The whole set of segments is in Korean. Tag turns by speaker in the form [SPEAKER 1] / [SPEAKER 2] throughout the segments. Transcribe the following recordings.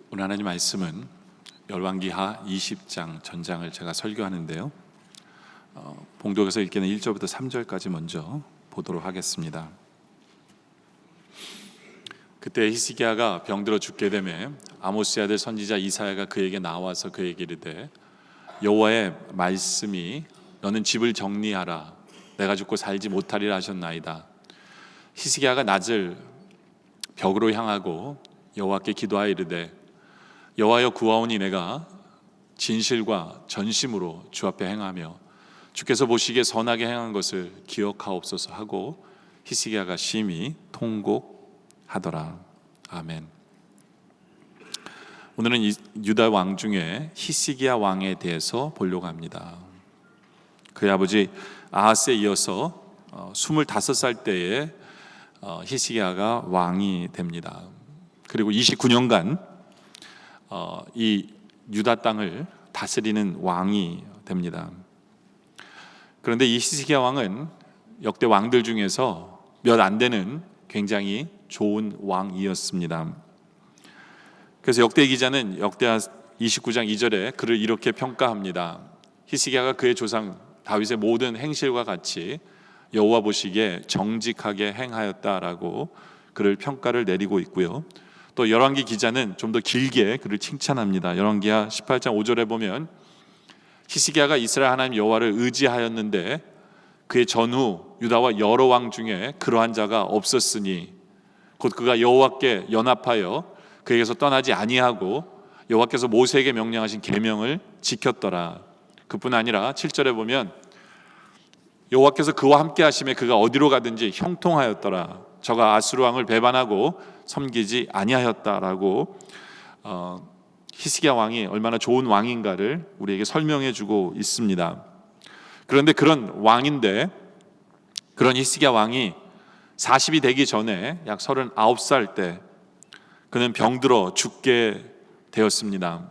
[SPEAKER 1] 오늘 하나님 말씀은 열왕기하 20장 전장을 제가 설교하는데요, 봉독에서 읽기는 1절부터 3절까지 먼저 보도록 하겠습니다. 그때 히스기야가 병들어 죽게 되매 아모스의 아들 선지자 이사야가 그에게 나와서 그에게 이르되 여호와의 말씀이 너는 집을 정리하라, 내가 죽고 살지 못하리라 하셨나이다. 히스기야가 낮을 벽으로 향하고 여호와께 기도하여 이르되 여호와여, 구하오니 내가 진실과 전심으로 주 앞에 행하며 주께서 보시기에 선하게 행한 것을 기억하옵소서 하고 히스기야가 심히 통곡하더라. 아멘. 오늘은 유다 왕 중에 히스기야 왕에 대해서 보려고 합니다. 그의 아버지 아하스에 이어서 25살 때에 히스기야가 왕이 됩니다. 그리고 29년간 이 유다 땅을 다스리는 왕이 됩니다. 그런데 이 히스기야 왕은 역대 왕들 중에서 몇 안 되는 굉장히 좋은 왕이었습니다. 그래서 역대 기자는 역대하 29장 2절에 그를 이렇게 평가합니다. 히스기야가 그의 조상 다윗의 모든 행실과 같이 여호와 보시기에 정직하게 행하였다라고 그를 평가를 내리고 있고요. 또 열왕기 기자는 좀 더 길게 그를 칭찬합니다. 열왕기하 18장 5절에 보면 히스기야가 이스라엘 하나님 여호와를 의지하였는데 그의 전후 유다와 여러 왕 중에 그러한 자가 없었으니 곧 그가 여호와께 연합하여 그에게서 떠나지 아니하고 여호와께서 모세에게 명령하신 계명을 지켰더라. 그뿐 아니라 7절에 보면 여호와께서 그와 함께 하심에 그가 어디로 가든지 형통하였더라. 저가 아수르 왕을 배반하고 섬기지 아니하였다라고 히스기야 왕이 얼마나 좋은 왕인가를 우리에게 설명해 주고 있습니다. 그런데 그런 왕인데, 그런 히스기야 왕이 40이 되기 전에 약 39살 때 그는 병들어 죽게 되었습니다.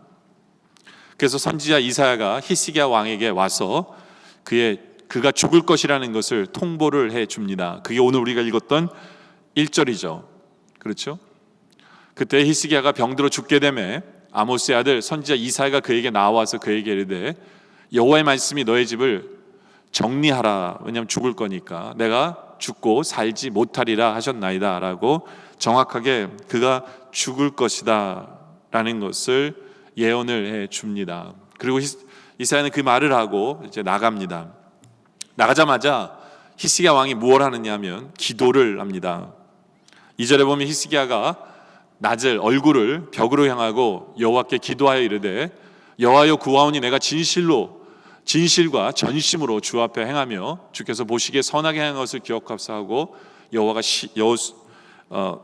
[SPEAKER 1] 그래서 선지자 이사야가 히스기야 왕에게 와서 그가 죽을 것이라는 것을 통보를 해 줍니다. 그게 오늘 우리가 읽었던 1절이죠. 그렇죠? 그때 히스기야가 병들어 죽게 되매 아모스의 아들 선지자 이사야가 그에게 나와서 그에게 이르되 여호와의 말씀이 너의 집을 정리하라, 왜냐하면 죽을 거니까 내가 죽고 살지 못하리라 하셨나이다 라고 정확하게 그가 죽을 것이다 라는 것을 예언을 해 줍니다. 그리고 이사야는 그 말을 하고 이제 나갑니다. 나가자마자 히스기야 왕이 무엇을 하느냐 하면 기도를 합니다. 2절에 보면 히스기야가 낮을 얼굴을 벽으로 향하고 여호와께 기도하여 이르되 여호와여, 구하오니 내가 진실과 전심으로 주 앞에 행하며 주께서 보시기에 선하게 행한 것을 기억합사 하고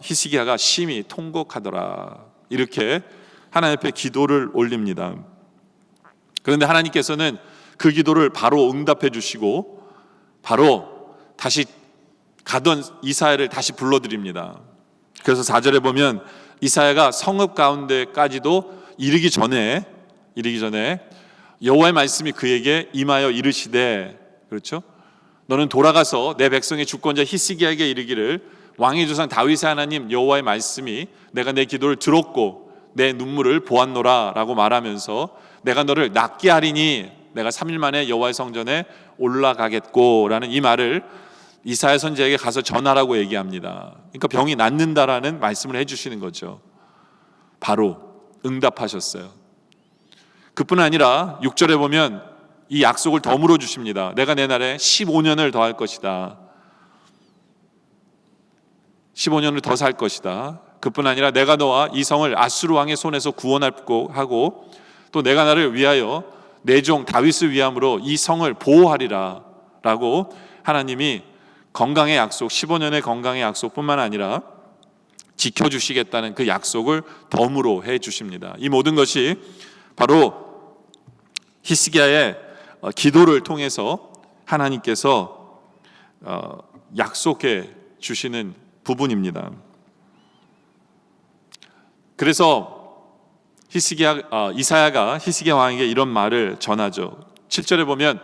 [SPEAKER 1] 히스기야가 심히 통곡하더라. 이렇게 하나님 앞에 기도를 올립니다. 그런데 하나님께서는 그 기도를 바로 응답해 주시고 바로 다시 가던 이사야를 다시 불러드립니다. 그래서 4절에 보면 이사야가 성읍 가운데까지도 이르기 전에 여호와의 말씀이 그에게 임하여 이르시되, 그렇죠? 너는 돌아가서 내 백성의 주권자 히스기야에게 이르기를 왕의 조상 다윗의 하나님 여호와의 말씀이 내가 내 기도를 들었고 내 눈물을 보았노라 라고 말하면서 내가 너를 낫게 하리니 내가 3일 만에 여호와의 성전에 올라가겠고 라는 이 말을 이사야 선지자에게 가서 전하라고 얘기합니다. 그러니까 병이 낫는다라는 말씀을 해주시는 거죠. 바로 응답하셨어요. 그뿐 아니라 6절에 보면 이 약속을 더 물어주십니다. 내가 내 날에 15년을 더할 것이다. 15년을 더 살 것이다. 그뿐 아니라 내가 너와 이 성을 아수르 왕의 손에서 구원하고 하고 또 내가 나를 위하여 내 종 다윗을 위함으로 이 성을 보호하리라 라고 하나님이 건강의 약속, 15년의 건강의 약속뿐만 아니라 지켜주시겠다는 그 약속을 덤으로 해주십니다. 이 모든 것이 바로 히스기야의 기도를 통해서 하나님께서 약속해 주시는 부분입니다. 그래서 이사야가 히스기야 왕에게 이런 말을 전하죠. 7절에 보면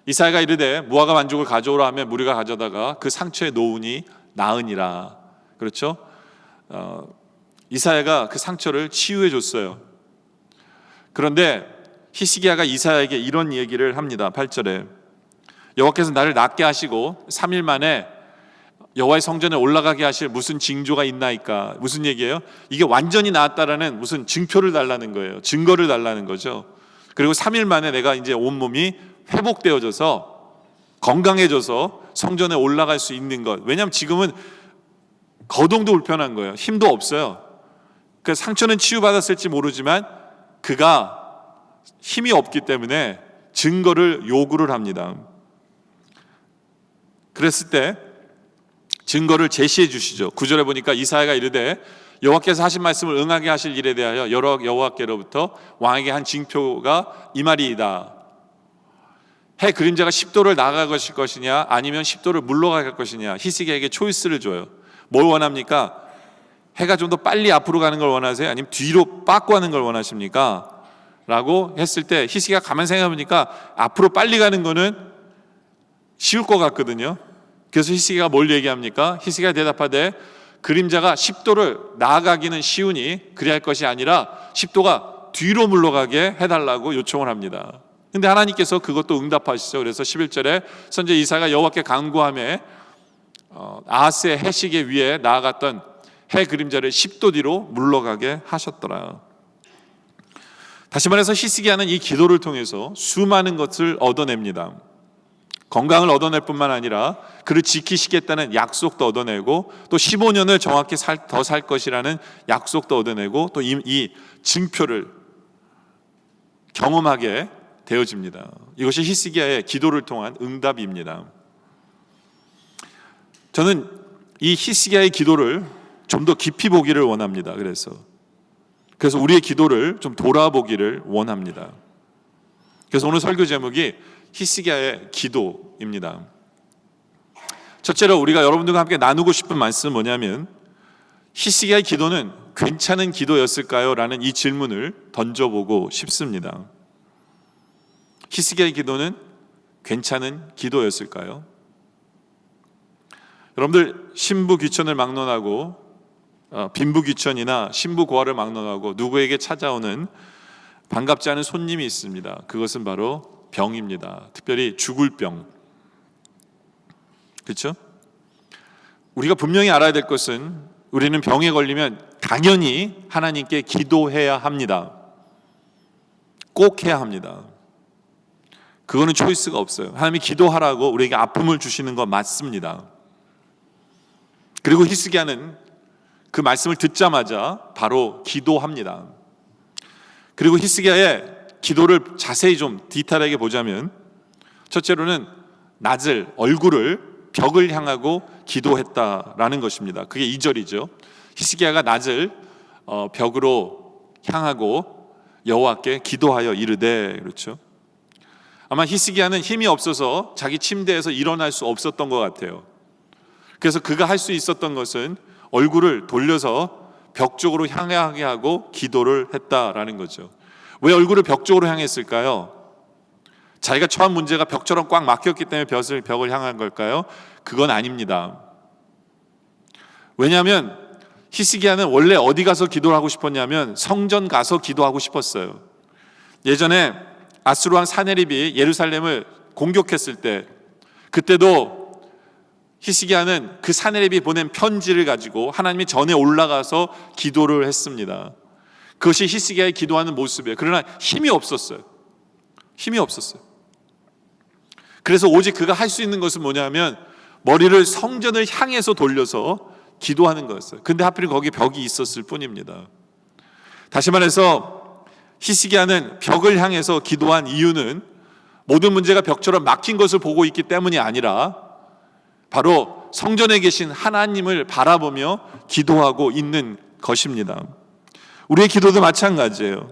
[SPEAKER 1] 이사야가 이르되 무화과 반죽을 가져오라 하며 무리가 가져다가 그 상처에 놓으니 나으니라. 그렇죠? 이사야가 그 상처를 치유해 줬어요. 그런데 히스기야가 이사야에게 이런 얘기를 합니다. 8절에 여호와께서 나를 낫게 하시고 3일 만에 여호와의 성전에 올라가게 하실 무슨 징조가 있나이까? 무슨 얘기예요? 이게 완전히 나았다라는 무슨 증표를 달라는 거예요. 증거를 달라는 거죠. 그리고 3일 만에 내가 이제 온몸이 회복되어져서 건강해져서 성전에 올라갈 수 있는 것. 왜냐하면 지금은 거동도 불편한 거예요. 힘도 없어요. 그 상처는 치유받았을지 모르지만 그가 힘이 없기 때문에 증거를 요구를 합니다. 그랬을 때 증거를 제시해 주시죠. 9절에 보니까 이사야가 이르되 여호와께서 하신 말씀을 응하게 하실 일에 대하여 여러 여호와께로부터 왕에게 한 징표가 이 말이이다. 해 그림자가 10도를 나아가실 것이냐 아니면 10도를 물러갈 것이냐. 히스기야에게 초이스를 줘요. 뭘 원합니까? 해가 좀 더 빨리 앞으로 가는 걸 원하세요? 아니면 뒤로 빠꾸 하는 걸 원하십니까? 라고 했을 때 히스기야가 가만 생각해 보니까 앞으로 빨리 가는 거는 쉬울 것 같거든요. 그래서 히스기야가 뭘 얘기합니까? 히스기야가 대답하되 그림자가 10도를 나아가기는 쉬우니 그리할 것이 아니라 10도가 뒤로 물러가게 해달라고 요청을 합니다. 근데 하나님께서 그것도 응답하시죠. 그래서 11절에 선지자 이사야가 여호와께 간구하며 아하스의 해시계 위에 나아갔던 해 그림자를 10도 뒤로 물러가게 하셨더라. 다시 말해서 히스기야는 이 기도를 통해서 수많은 것을 얻어냅니다. 건강을 얻어낼 뿐만 아니라 그를 지키시겠다는 약속도 얻어내고 또 15년을 정확히 더 살 것이라는 약속도 얻어내고 또 이 증표를 경험하게 되어집니다. 이것이 히스기야의 기도를 통한 응답입니다. 저는 이 히스기야의 기도를 좀 더 깊이 보기를 원합니다. 그래서 우리의 기도를 좀 돌아보기를 원합니다. 그래서 오늘 설교 제목이 히스기야의 기도입니다. 첫째로 우리가 여러분들과 함께 나누고 싶은 말씀은 뭐냐면 히스기야의 기도는 괜찮은 기도였을까요? 라는 이 질문을 던져보고 싶습니다. 히스기야의 기도는 괜찮은 기도였을까요? 여러분들 신부 귀천을 막론하고 빈부 귀천이나 신부 고아를 막론하고 누구에게 찾아오는 반갑지 않은 손님이 있습니다. 그것은 바로 병입니다. 특별히 죽을 병. 그렇죠? 우리가 분명히 알아야 될 것은 우리는 병에 걸리면 당연히 하나님께 기도해야 합니다. 꼭 해야 합니다. 그거는 초이스가 없어요. 하나님이 기도하라고 우리에게 아픔을 주시는 건 맞습니다. 그리고 히스기야는 그 말씀을 듣자마자 바로 기도합니다. 그리고 히스기야의 기도를 자세히 좀 디테일하게 보자면 첫째로는 얼굴을 벽을 향하고 기도했다라는 것입니다. 그게 2절이죠. 히스기야가 낯을 벽으로 향하고 여호와께 기도하여 이르되, 그렇죠? 아마 히스기야는 힘이 없어서 자기 침대에서 일어날 수 없었던 것 같아요. 그래서 그가 할 수 있었던 것은 얼굴을 돌려서 벽 쪽으로 향하게 하고 기도를 했다라는 거죠. 왜 얼굴을 벽 쪽으로 향했을까요? 자기가 처한 문제가 벽처럼 꽉 막혔기 때문에 벽을 향한 걸까요? 그건 아닙니다. 왜냐하면 히스기야는 원래 어디 가서 기도를 하고 싶었냐면 성전 가서 기도하고 싶었어요. 예전에 아수르 왕 사네립이 예루살렘을 공격했을 때 그때도 히스기야는 그 사네립이 보낸 편지를 가지고 하나님의 전에 올라가서 기도를 했습니다. 그것이 히스기야의 기도하는 모습이에요. 그러나 힘이 없었어요. 그래서 오직 그가 할 수 있는 것은 뭐냐면 머리를 성전을 향해서 돌려서 기도하는 거였어요. 근데 하필 거기 벽이 있었을 뿐입니다. 다시 말해서 히스기야는 벽을 향해서 기도한 이유는 모든 문제가 벽처럼 막힌 것을 보고 있기 때문이 아니라 바로 성전에 계신 하나님을 바라보며 기도하고 있는 것입니다. 우리의 기도도 마찬가지예요.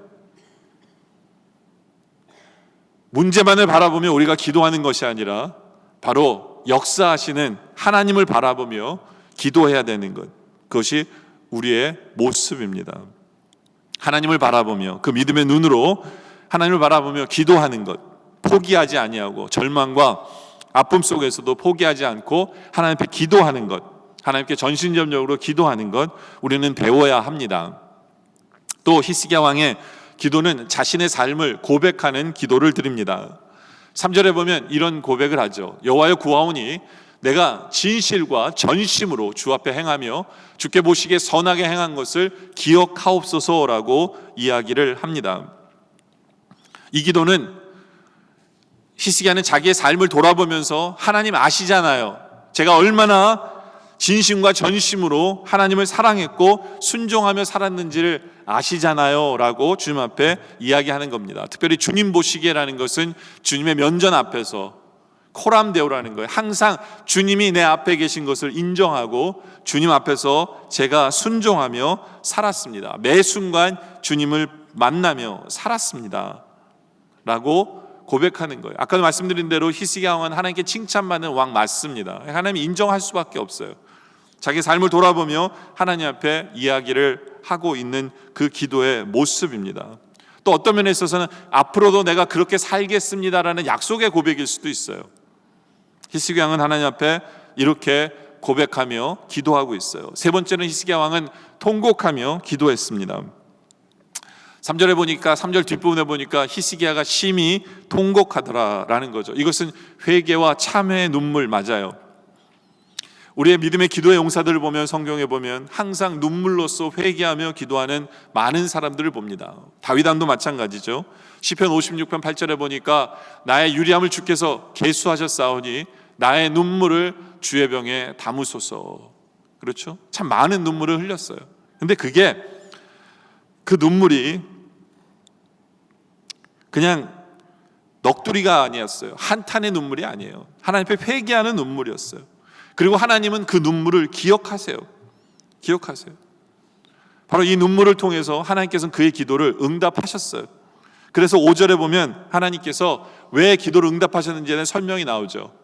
[SPEAKER 1] 문제만을 바라보며 우리가 기도하는 것이 아니라 바로 역사하시는 하나님을 바라보며 기도해야 되는 것. 그것이 우리의 모습입니다. 하나님을 바라보며 그 믿음의 눈으로 하나님을 바라보며 기도하는 것. 포기하지 아니하고 절망과 아픔 속에서도 포기하지 않고 하나님 앞에 기도하는 것. 하나님께 전심전력으로 기도하는 것 우리는 배워야 합니다. 또 히스기야 왕의 기도는 자신의 삶을 고백하는 기도를 드립니다. 3절에 보면 이런 고백을 하죠. 여호와여 구하오니 내가 진실과 전심으로 주 앞에 행하며 주께 보시기에 선하게 행한 것을 기억하옵소서라고 이야기를 합니다. 이 기도는 히스기야는 자기의 삶을 돌아보면서 하나님 아시잖아요. 제가 얼마나 진심과 전심으로 하나님을 사랑했고 순종하며 살았는지를 아시잖아요 라고 주님 앞에 이야기하는 겁니다. 특별히 주님 보시기에라는 것은 주님의 면전 앞에서 코람데오라는 거예요. 항상 주님이 내 앞에 계신 것을 인정하고 주님 앞에서 제가 순종하며 살았습니다. 매 순간 주님을 만나며 살았습니다 라고 고백하는 거예요. 아까도 말씀드린 대로 히스기야 왕은 하나님께 칭찬받는 왕 맞습니다. 하나님이 인정할 수밖에 없어요. 자기 삶을 돌아보며 하나님 앞에 이야기를 하고 있는 그 기도의 모습입니다. 또 어떤 면에 있어서는 앞으로도 내가 그렇게 살겠습니다라는 약속의 고백일 수도 있어요. 히스기야 왕은 하나님 앞에 이렇게 고백하며 기도하고 있어요. 세 번째는 히스기야 왕은 통곡하며 기도했습니다. 3절에 보니까 3절 뒷부분에 보니까 히스기야가 심히 통곡하더라라는 거죠. 이것은 회개와 참회의 눈물 맞아요. 우리의 믿음의 기도의 용사들을 보면 성경에 보면 항상 눈물로써 회개하며 기도하는 많은 사람들을 봅니다. 다윗 왕도 마찬가지죠. 시편 56편 8절에 보니까 나의 유리함을 주께서 계수하셨사오니 나의 눈물을 주의 병에 담으소서. 그렇죠? 참 많은 눈물을 흘렸어요. 근데 그게 그 눈물이 그냥 넋두리가 아니었어요. 한탄의 눈물이 아니에요. 하나님 앞에 회개하는 눈물이었어요. 그리고 하나님은 그 눈물을 기억하세요. 기억하세요. 바로 이 눈물을 통해서 하나님께서는 그의 기도를 응답하셨어요. 그래서 5절에 보면 하나님께서 왜 기도를 응답하셨는지에 대한 설명이 나오죠.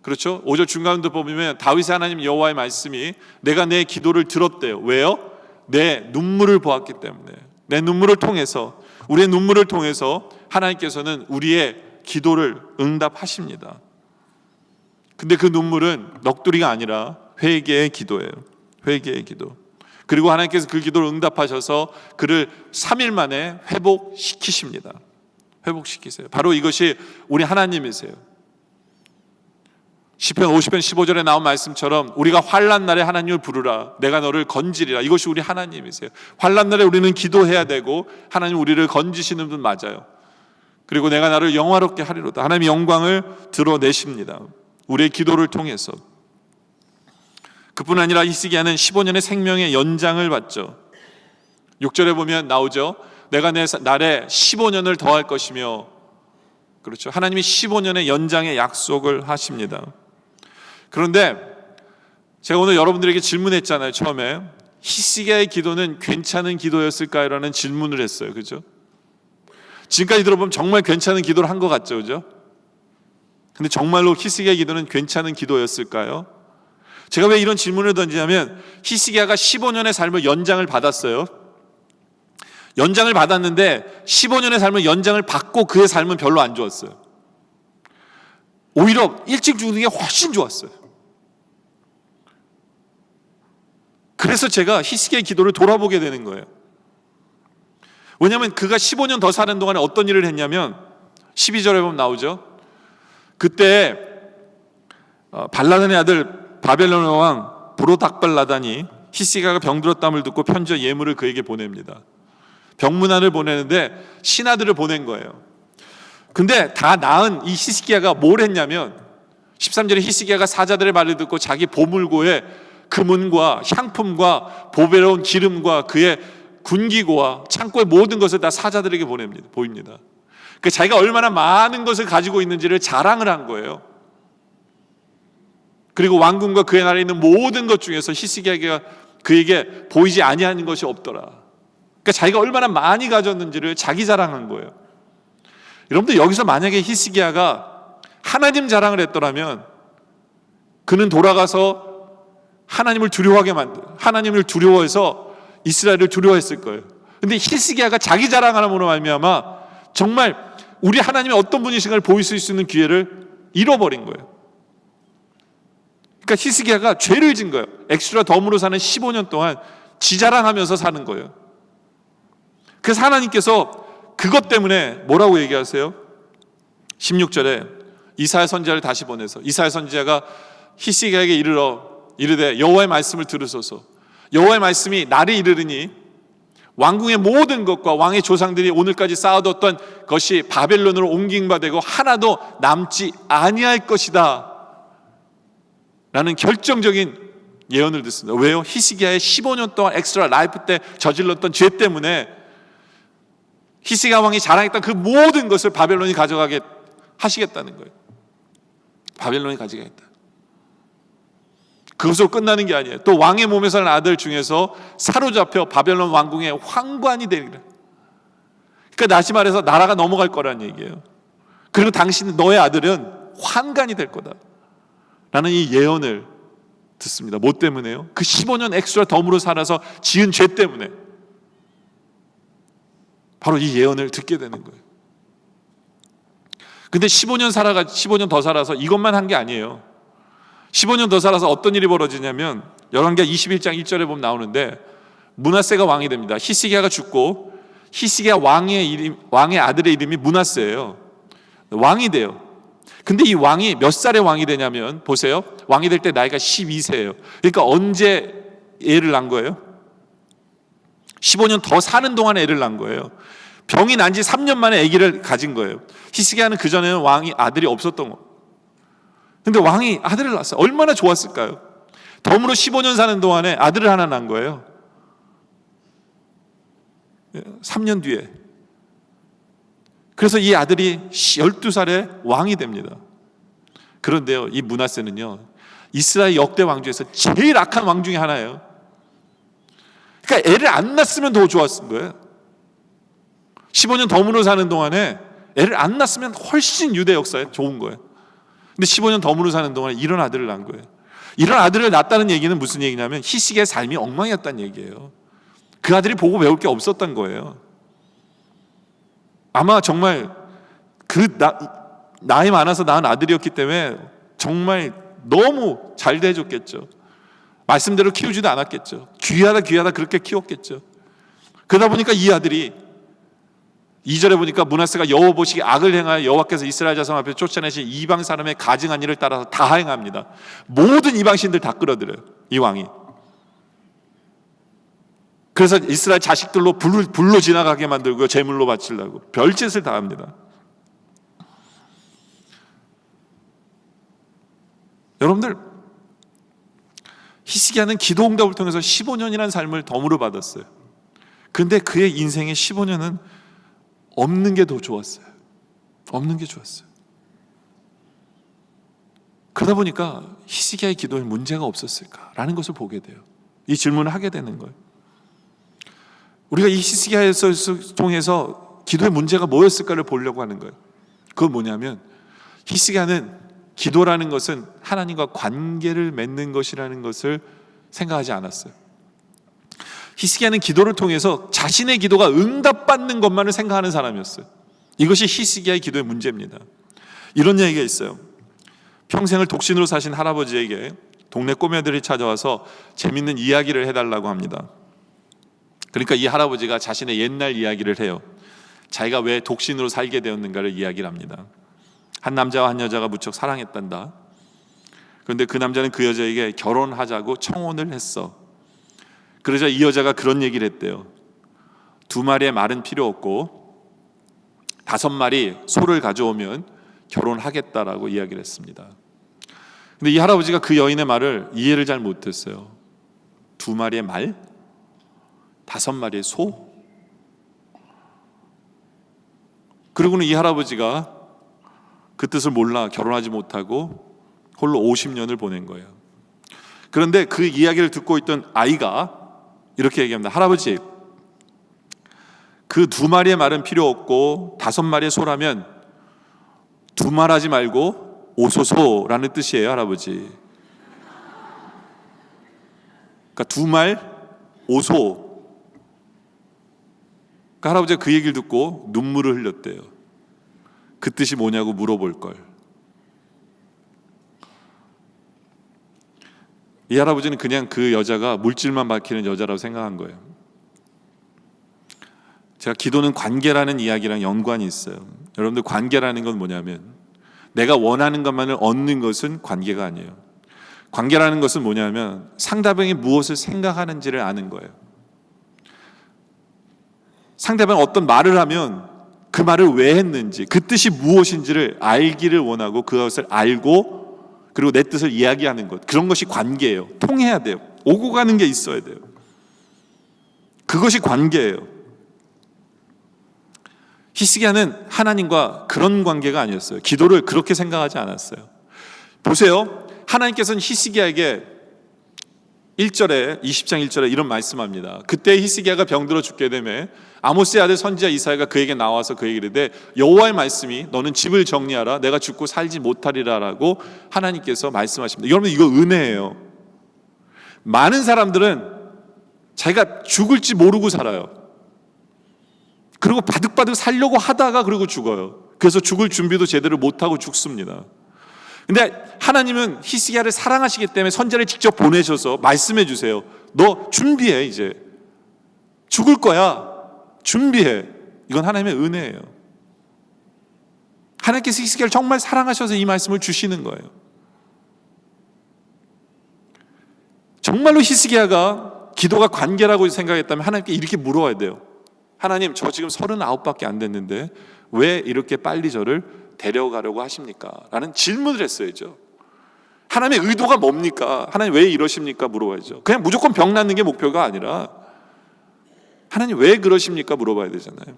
[SPEAKER 1] 그렇죠? 5절 중간도 보면 다윗의 하나님 여호와의 말씀이 내가 내 기도를 들었대요. 왜요? 내 눈물을 보았기 때문에. 내 눈물을 통해서, 우리의 눈물을 통해서 하나님께서는 우리의 기도를 응답하십니다. 근데 그 눈물은 넋두리가 아니라 회개의 기도예요. 회개의 기도. 그리고 하나님께서 그 기도를 응답하셔서 그를 3일 만에 회복시키십니다. 회복시키세요. 바로 이것이 우리 하나님이세요. 시편 50편 15절에 나온 말씀처럼 우리가 환난 날에 하나님을 부르라 내가 너를 건지리라. 이것이 우리 하나님이세요. 환난 날에 우리는 기도해야 되고 하나님 우리를 건지시는 분 맞아요. 그리고 내가 나를 영화롭게 하리로다. 하나님의 영광을 드러내십니다. 우리의 기도를 통해서. 그뿐 아니라 히스기야는 15년의 생명의 연장을 받죠. 6절에 보면 나오죠. 내가 내 날에 15년을 더할 것이며, 그렇죠. 하나님이 15년의 연장의 약속을 하십니다. 그런데 제가 오늘 여러분들에게 질문했잖아요. 처음에 히스기야의 기도는 괜찮은 기도였을까요? 라는 질문을 했어요. 그죠? 지금까지 들어보면 정말 괜찮은 기도를 한 것 같죠. 그죠? 근데 정말로 히스기야의 기도는 괜찮은 기도였을까요? 제가 왜 이런 질문을 던지냐면 히스기야가 15년의 삶을 연장을 받았어요. 연장을 받았는데 15년의 삶을 연장을 받고 그의 삶은 별로 안 좋았어요. 오히려 일찍 죽는 게 훨씬 좋았어요. 그래서 제가 히스기야의 기도를 돌아보게 되는 거예요. 왜냐하면 그가 15년 더 사는 동안에 어떤 일을 했냐면 12절에 보면 나오죠. 그때 발라단의 아들 바벨론 왕 브로닥발라단이 히스기야가 병들었다함을 듣고 편지와 예물을 그에게 보냅니다. 병문안을 보내는데 신하들을 보낸 거예요. 근데 다 나은 이 히스기야가 뭘 했냐면 13절에 히스기야가 사자들의 말을 듣고 자기 보물고에 금은과 향품과 보배로운 기름과 그의 군기고와 창고의 모든 것을 다 사자들에게 보입니다. 그 자기가 얼마나 많은 것을 가지고 있는지를 자랑을 한 거예요. 그리고 왕궁과 그의 나라에 있는 모든 것 중에서 히스기야가 그에게 보이지 아니하는 것이 없더라. 그러니까 자기가 얼마나 많이 가졌는지를 자기 자랑한 거예요. 여러분들 여기서 만약에 히스기야가 하나님 자랑을 했더라면 그는 돌아가서 하나님을 두려워하게 만들, 하나님을 두려워해서 이스라엘을 두려워했을 거예요. 근데 히스기야가 자기 자랑하는 말미암아 정말 우리 하나님이 어떤 분이신가를 보일 수 있는 기회를 잃어버린 거예요. 그러니까 히스기야가 죄를 진 거예요. 엑스라 덤으로 사는 15년 동안 지자랑하면서 사는 거예요. 그래서 하나님께서 그것 때문에 뭐라고 얘기하세요? 16절에 이사야 선지자를 다시 보내서 이사야 선지자가 히스기야에게 이르되 여호와의 말씀을 들으소서. 여호와의 말씀이 나를 이르르니 왕궁의 모든 것과 왕의 조상들이 오늘까지 쌓아뒀던 것이 바벨론으로 옮김받고 하나도 남지 아니할 것이다 라는 결정적인 예언을 듣습니다. 왜요? 히스기야의 15년 동안 엑스트라 라이프 때 저질렀던 죄 때문에 히스기야 왕이 자랑했던 그 모든 것을 바벨론이 가져가게 하시겠다는 거예요. 바벨론이 가져가겠다. 그것으로 끝나는 게 아니에요. 또 왕의 몸에서 난 아들 중에서 사로잡혀 바벨론 왕궁의 황관이 되리라. 그러니까 다시 말해서 나라가 넘어갈 거라는 얘기예요. 그리고 당신 너의 아들은 환관이 될 거다 라는 이 예언을 듣습니다. 뭐 때문에요? 그 15년 엑스트라 덤으로 살아서 지은 죄 때문에 바로 이 예언을 듣게 되는 거예요. 근데 15년 더 살아서 이것만 한 게 아니에요. 15년 더 살아서 어떤 일이 벌어지냐면 열왕기하 21장 1절에 보면 나오는데 므낫세가 왕이 됩니다. 히스기야가 죽고 히스기야 왕의 아들의 이름이 므낫세예요. 왕이 돼요. 근데 이 왕이 몇 살에 왕이 되냐면 보세요. 왕이 될 때 나이가 12세예요. 그러니까 언제 애를 낳은 거예요? 15년 더 사는 동안에 애를 낳은 거예요. 병이 난 지 3년 만에 아기를 가진 거예요. 히스기야는 그전에는 왕이 아들이 없었던 거. 근데 왕이 아들을 낳았어요. 얼마나 좋았을까요? 덤으로 15년 사는 동안에 아들을 하나 낳은 거예요. 3년 뒤에. 그래서 이 아들이 12살에 왕이 됩니다. 그런데요, 이 므낫세는요, 이스라엘 역대 왕 중에서 제일 악한 왕 중에 하나예요. 그러니까 애를 안 낳았으면 더 좋았을 거예요. 15년 덤으로 사는 동안에 애를 안 낳았으면 훨씬 유대 역사에 좋은 거예요. 근데 15년 덤으로 사는 동안에 이런 아들을 낳은 거예요. 이런 아들을 낳았다는 얘기는 무슨 얘기냐면 히스기야의 삶이 엉망이었다는 얘기예요. 그 아들이 보고 배울 게 없었던 거예요. 아마 정말 나이 많아서 낳은 아들이었기 때문에 정말 너무 잘 대해줬겠죠. 말씀대로 키우지도 않았겠죠. 귀하다 그렇게 키웠겠죠. 그러다 보니까 이 아들이 2절에 보니까 므낫세가 여호와 보시기에 악을 행하여 여호와께서 이스라엘 자손 앞에 쫓아내신 이방 사람의 가증한 일을 따라서 다 행합니다. 모든 이방신들 다 끌어들여요, 이 왕이. 그래서 이스라엘 자식들로 불로 지나가게 만들고요, 제물로 바치려고 별짓을 다 합니다. 여러분들, 히스기야는 기도 응답을 통해서 15년이라는 삶을 덤으로 받았어요. 근데 그의 인생의 15년은 없는 게 더 좋았어요. 없는 게 좋았어요. 그러다 보니까 히스기야의 기도에 문제가 없었을까라는 것을 보게 돼요. 이 질문을 하게 되는 거예요. 우리가 이 히스기야에서 통해서 기도의 문제가 뭐였을까를 보려고 하는 거예요. 그건 뭐냐면 히스기야는 기도라는 것은 하나님과 관계를 맺는 것이라는 것을 생각하지 않았어요. 히스기야는 기도를 통해서 자신의 기도가 응답받는 것만을 생각하는 사람이었어요. 이것이 히스기야의 기도의 문제입니다. 이런 얘기가 있어요. 평생을 독신으로 사신 할아버지에게 동네 꼬매들이 찾아와서 재밌는 이야기를 해달라고 합니다. 그러니까 이 할아버지가 자신의 옛날 이야기를 해요. 자기가 왜 독신으로 살게 되었는가를 이야기를 합니다. 한 남자와 한 여자가 무척 사랑했단다. 그런데 그 남자는 그 여자에게 결혼하자고 청혼을 했어. 그러자 이 여자가 그런 얘기를 했대요. 2마리의 말은 필요 없고 5마리 소를 가져오면 결혼하겠다라고 이야기를 했습니다. 근데 이 할아버지가 그 여인의 말을 이해를 잘 못했어요. 2마리의 말? 5마리의 소? 그리고는 이 할아버지가 그 뜻을 몰라 결혼하지 못하고 홀로 50년을 보낸 거예요. 그런데 그 이야기를 듣고 있던 아이가 이렇게 얘기합니다. 할아버지, 그 2마리의 말은 필요 없고 5마리의 소라면 2말 하지 말고 오소소라는 뜻이에요, 할아버지. 그러니까 2말 오소. 그러니까 할아버지가 그 얘기를 듣고 눈물을 흘렸대요. 그 뜻이 뭐냐고 물어볼 걸. 이 할아버지는 그냥 그 여자가 물질만 밝히는 여자라고 생각한 거예요. 제가 기도는 관계라는 이야기랑 연관이 있어요. 여러분들, 관계라는 건 뭐냐면 내가 원하는 것만을 얻는 것은 관계가 아니에요. 관계라는 것은 뭐냐면 상대방이 무엇을 생각하는지를 아는 거예요. 상대방이 어떤 말을 하면 그 말을 왜 했는지, 그 뜻이 무엇인지를 알기를 원하고 그것을 알고 그리고 내 뜻을 이야기하는 것, 그런 것이 관계예요. 통해야 돼요. 오고 가는 게 있어야 돼요. 그것이 관계예요. 히스기야는 하나님과 그런 관계가 아니었어요. 기도를 그렇게 생각하지 않았어요. 보세요. 하나님께서는 히스기야에게 1절에 20장 1절에 이런 말씀합니다. 그때 히스기야가 병들어 죽게 되매 아모스의 아들 선지자 이사야가 그에게 나와서 그에게 이르되 여호와의 말씀이 너는 집을 정리하라 내가 죽고 살지 못하리라라고 하나님께서 말씀하십니다. 여러분, 이거 은혜예요. 많은 사람들은 자기가 죽을지 모르고 살아요. 그리고 바득바득 살려고 하다가 그리고 죽어요. 그래서 죽을 준비도 제대로 못하고 죽습니다. 근데 하나님은 히스기야를 사랑하시기 때문에 선지자를 직접 보내셔서 말씀해 주세요. 너 준비해, 이제 죽을 거야. 준비해. 이건 하나님의 은혜예요. 하나님께서 히스기야를 정말 사랑하셔서 이 말씀을 주시는 거예요. 정말로 히스기야가 기도가 관계라고 생각했다면 하나님께 이렇게 물어야 돼요. 하나님, 저 지금 39밖에 안 됐는데 왜 이렇게 빨리 저를 데려가려고 하십니까? 라는 질문을 했어야죠. 하나님의 의도가 뭡니까? 하나님 왜 이러십니까? 물어봐야죠. 그냥 무조건 병 낫는 게 목표가 아니라 하나님 왜 그러십니까? 물어봐야 되잖아요.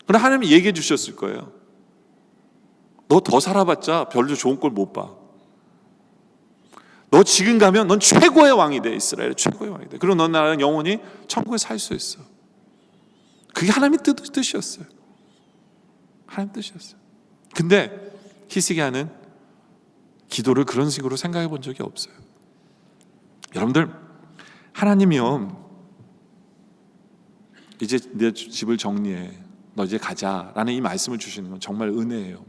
[SPEAKER 1] 그럼 하나님이 얘기해 주셨을 거예요. 너 더 살아봤자 별로 좋은 꼴 못 봐. 너 지금 가면 넌 최고의 왕이 돼. 이스라엘의 최고의 왕이 돼. 그리고 넌 나랑 영원히 천국에 살 수 있어. 그게 하나님의 뜻이었어요. 하나님 뜻이었어요. 근데 히스기야는 기도를 그런 식으로 생각해 본 적이 없어요. 여러분들, 하나님이요, 이제 내 집을 정리해, 너 이제 가자 라는 이 말씀을 주시는 건 정말 은혜예요.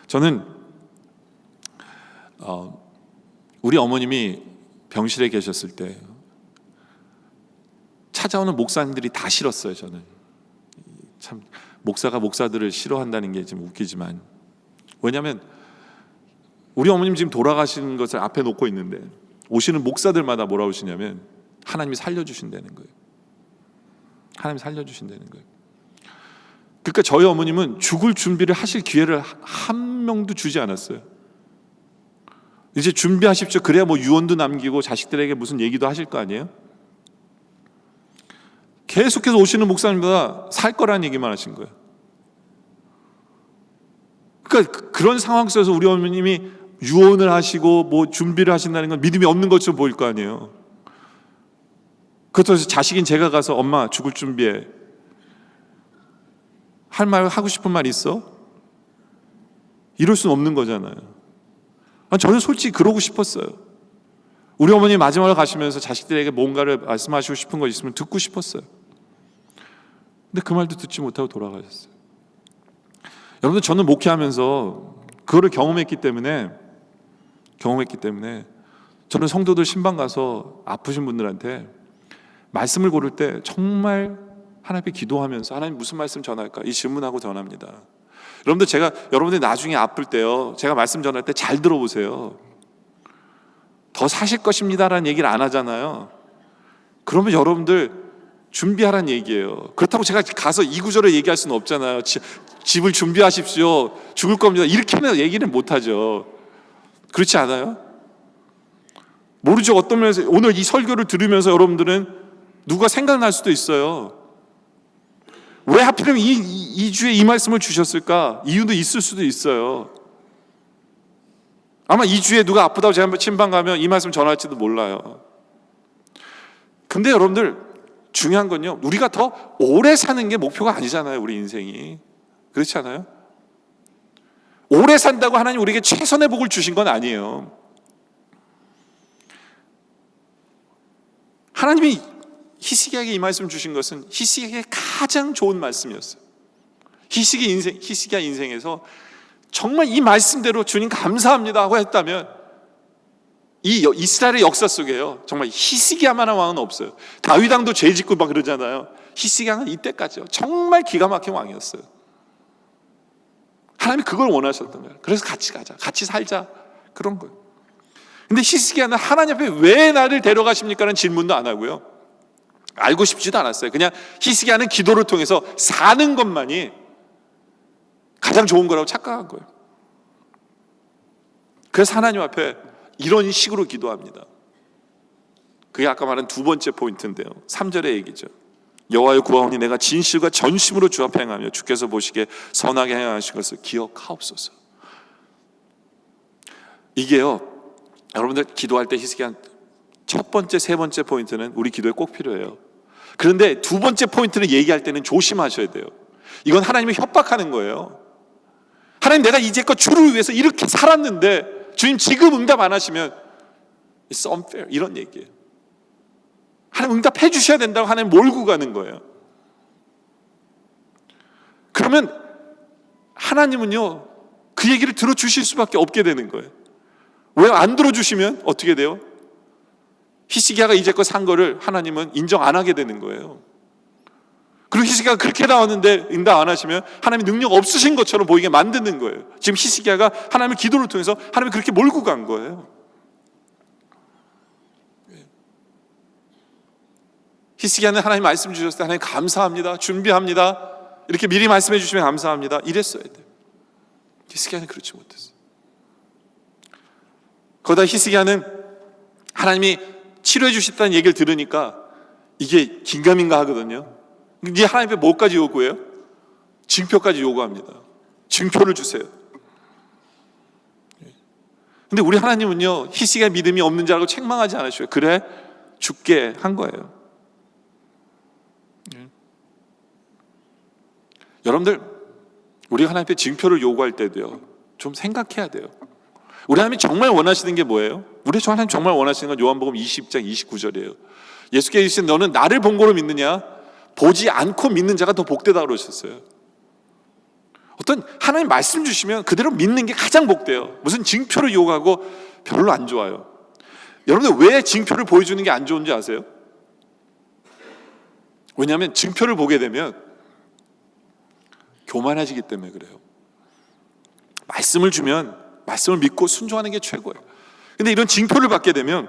[SPEAKER 1] 저는 우리 어머님이 병실에 계셨을 때 찾아오는 목사님들이 다 싫었어요. 저는 참 목사가 목사들을 싫어한다는 게 좀 웃기지만, 왜냐하면 우리 어머님 지금 돌아가시는 것을 앞에 놓고 있는데 오시는 목사들마다 뭐라고 하시냐면 하나님이 살려주신다는 거예요. 하나님이 살려주신다는 거예요. 그러니까 저희 어머님은 죽을 준비를 하실 기회를 한 명도 주지 않았어요. 이제 준비하십시오. 그래야 뭐 유언도 남기고 자식들에게 무슨 얘기도 하실 거 아니에요? 계속해서 오시는 목사님보다 살 거라는 얘기만 하신 거예요. 그러니까 그런 상황 속에서 우리 어머님이 유언을 하시고 뭐 준비를 하신다는 건 믿음이 없는 것처럼 보일 거 아니에요. 그렇다고 해서 자식인 제가 가서 엄마 죽을 준비해, 할 말 하고 싶은 말 있어? 이럴 수는 없는 거잖아요. 저는 솔직히 그러고 싶었어요. 우리 어머니 마지막으로 가시면서 자식들에게 뭔가를 말씀하시고 싶은 거 있으면 듣고 싶었어요. 근데 그 말도 듣지 못하고 돌아가셨어요. 여러분들, 저는 목회하면서 그거를 경험했기 때문에 저는 성도들 신방 가서 아프신 분들한테 말씀을 고를 때 정말 하나님께 기도하면서 하나님 무슨 말씀 전할까? 이 질문하고 전합니다. 여러분들, 제가 여러분들이 나중에 아플 때요, 제가 말씀 전할 때 잘 들어보세요. 더 사실 것입니다라는 얘기를 안 하잖아요. 그러면 여러분들 준비하라는 얘기예요. 그렇다고 제가 가서 이 구절을 얘기할 수는 없잖아요. 집을 준비하십시오, 죽을 겁니다, 이렇게는 얘기는 못하죠. 그렇지 않아요? 모르죠. 어떤 면에서 오늘 이 설교를 들으면서 여러분들은 누가 생각날 수도 있어요. 왜 하필이면 이 주에 이 말씀을 주셨을까? 이유도 있을 수도 있어요. 아마 이 주에 누가 아프다고 제가 한번 친방 가면 이 말씀 전할지도 몰라요. 근데 여러분들, 중요한 건요, 우리가 더 오래 사는 게 목표가 아니잖아요. 우리 인생이. 그렇지 않아요? 오래 산다고 하나님 우리에게 최선의 복을 주신 건 아니에요. 하나님이 히스기야에게 이 말씀 주신 것은 히스기야에게 가장 좋은 말씀이었어요. 히스기야 인생에서 정말 이 말씀대로 주님 감사합니다 하고 했다면 이 이스라엘의 역사 속에요, 정말 히스기야만한 왕은 없어요. 다윗 왕도 죄 짓고 막 그러잖아요. 히스기야는 이때까지요, 정말 기가 막힌 왕이었어요. 하나님이 그걸 원하셨던 거예요. 그래서 같이 가자, 같이 살자, 그런 거예요. 근데 히스기야는 하나님 앞에 왜 나를 데려가십니까? 라는 질문도 안 하고요, 알고 싶지도 않았어요. 그냥 히스기야는 기도를 통해서 사는 것만이 가장 좋은 거라고 착각한 거예요. 그래서 하나님 앞에 이런 식으로 기도합니다. 그게 아까 말한 두 번째 포인트인데요, 3절의 얘기죠. 여호와여 구하오니 내가 진실과 전심으로 주 앞에 행하며 주께서 보시기에 선하게 행하신 것을 기억하옵소서. 이게요, 여러분들 기도할 때 히스기야 첫 번째, 세 번째 포인트는 우리 기도에 꼭 필요해요. 그런데 두 번째 포인트를 얘기할 때는 조심하셔야 돼요. 이건 하나님을 협박하는 거예요. 하나님, 내가 이제껏 주를 위해서 이렇게 살았는데 주님 지금 응답 안 하시면 It's unfair, 이런 얘기예요. 하나님 응답해 주셔야 된다고 하나님 몰고 가는 거예요. 그러면 하나님은요, 그 얘기를 들어주실 수밖에 없게 되는 거예요. 왜 안 들어주시면 어떻게 돼요? 히스기야가 이제껏 산 거를 하나님은 인정 안 하게 되는 거예요. 그리고 히스기야가 그렇게 나왔는데 응답 안 하시면 하나님이 능력 없으신 것처럼 보이게 만드는 거예요. 지금 히스기야가 하나님의 기도를 통해서 하나님이 그렇게 몰고 간 거예요. 히스기야는 하나님 말씀 주셨을 때 하나님 감사합니다, 준비합니다, 이렇게 미리 말씀해 주시면 감사합니다, 이랬어야 돼요. 히스기야는 그렇지 못했어요. 거기다 히스기야는 하나님이 치료해 주셨다는 얘기를 들으니까 이게 긴가민가 하거든요. 이제 하나님 앞에 뭐까지 요구해요? 증표까지 요구합니다. 증표를 주세요. 근데 우리 하나님은요, 히스기야 믿음이 없는 자라고 책망하지 않으셔요. 그래, 죽게 한 거예요. 여러분들, 우리가 하나님 앞에 증표를 요구할 때도요, 좀 생각해야 돼요. 우리 하나님이 정말 원하시는 게 뭐예요? 우리 하나님 정말 원하시는 건 요한복음 20장 29절이에요. 예수께서 이르시되 너는 나를 본 거로 믿느냐? 보지 않고 믿는 자가 더 복되다 그러셨어요. 어떤 하나님 말씀 주시면 그대로 믿는 게 가장 복돼요. 무슨 증표를 요구하고 별로 안 좋아요. 여러분들, 왜 증표를 보여주는 게 안 좋은지 아세요? 왜냐하면 증표를 보게 되면 교만해지기 때문에 그래요. 말씀을 주면 말씀을 믿고 순종하는 게 최고예요. 근데 이런 징표를 받게 되면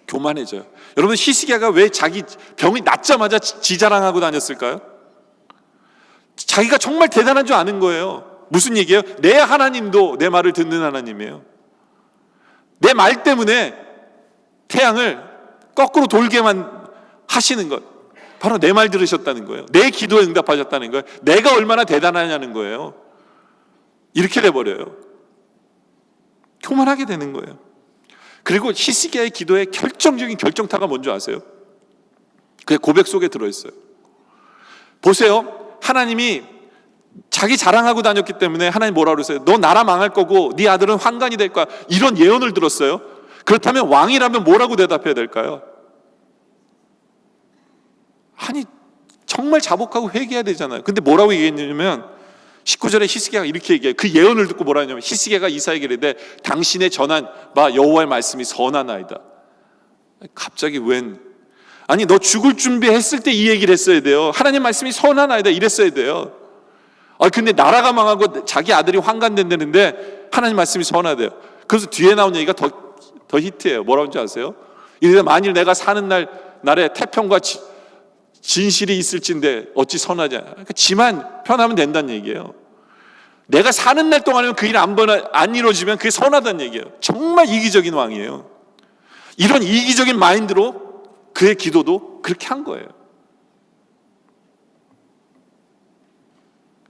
[SPEAKER 1] 교만해져요. 여러분, 히스기야가 왜 자기 병이 낫자마자 지자랑하고 다녔을까요? 자기가 정말 대단한 줄 아는 거예요. 무슨 얘기예요? 내 하나님도 내 말을 듣는 하나님이에요. 내 말 때문에 태양을 거꾸로 돌게만 하시는 것, 바로 내 말 들으셨다는 거예요. 내 기도에 응답하셨다는 거예요. 내가 얼마나 대단하냐는 거예요. 이렇게 돼버려요. 교만하게 되는 거예요. 그리고 히스기야의 기도의 결정적인 결정타가 뭔지 아세요? 그게 고백 속에 들어있어요. 보세요, 하나님이 자기 자랑하고 다녔기 때문에 하나님 뭐라고 그랬어요? 너 나라 망할 거고 네 아들은 환관이 될 거야, 이런 예언을 들었어요. 그렇다면 왕이라면 뭐라고 대답해야 될까요? 아니, 정말 자복하고 회개해야 되잖아요. 근데 뭐라고 얘기했냐면 19절에 히스기야가 이렇게 얘기해요. 그 예언을 듣고 뭐라 하냐면, 히스기야가 이사야에게 이르되 당신의 전한 바 여호와의 말씀이 선하나이다. 갑자기 웬, 아니 너 죽을 준비했을 때 이 얘기를 했어야 돼요. 하나님 말씀이 선하나이다 이랬어야 돼요. 근데 나라가 망하고 자기 아들이 환관된다는데 하나님 말씀이 선하대요. 그래서 뒤에 나온 얘기가 더 히트해요. 뭐라고 하는지 아세요? 이르되 만일 내가 사는 날에 태평과 진실이 있을진데 어찌 선하지 않아. 그러니까 지만 편하면 된다는 얘기예요. 내가 사는 날 동안에는 그 일 안 이루어지면 그게 선하다는 얘기예요. 정말 이기적인 왕이에요. 이런 이기적인 마인드로 그의 기도도 그렇게 한 거예요.